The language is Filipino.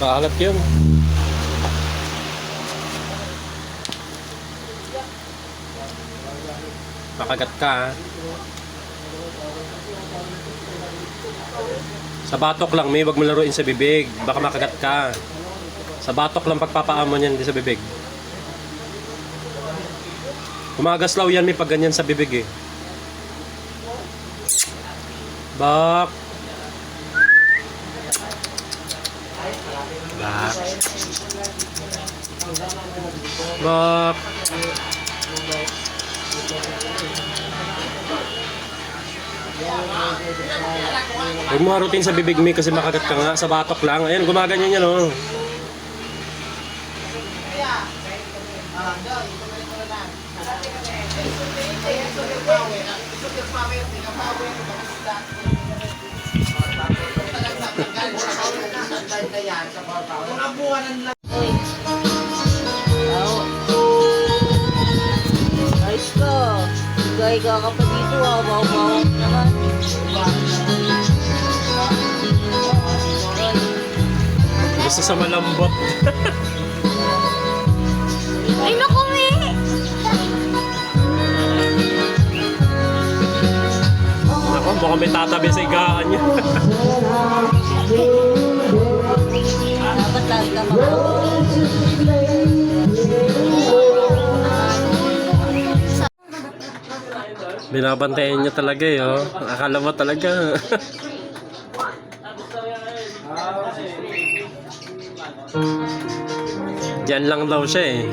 Bahalat yun. Makagat ka, ha? Sa batok lang, may wag mo laruin sa bibig. Baka makagat ka. Sa batok lang pagpapaamon yan, hindi sa bibig. Kumagaslaw yan, may pag ganyan sa bibig eh. Bak. Bak. Bak. Huwag mo harutin sa bibig mo kasi makagat ka nga. Sa batok lang. Ayan, gumaganyan yan oh. Ayos ka. Higa-higa ka pa dito ah. Bawa-bawa naman. Gusto sa malambot. Ay, naku, me! Ako, mukhang may tatabi sa igaan niya. Dapat lagi ka makakulit. Binabantayan niya talaga eh, oh. Akala mo talaga. Diyan lang daw siya eh.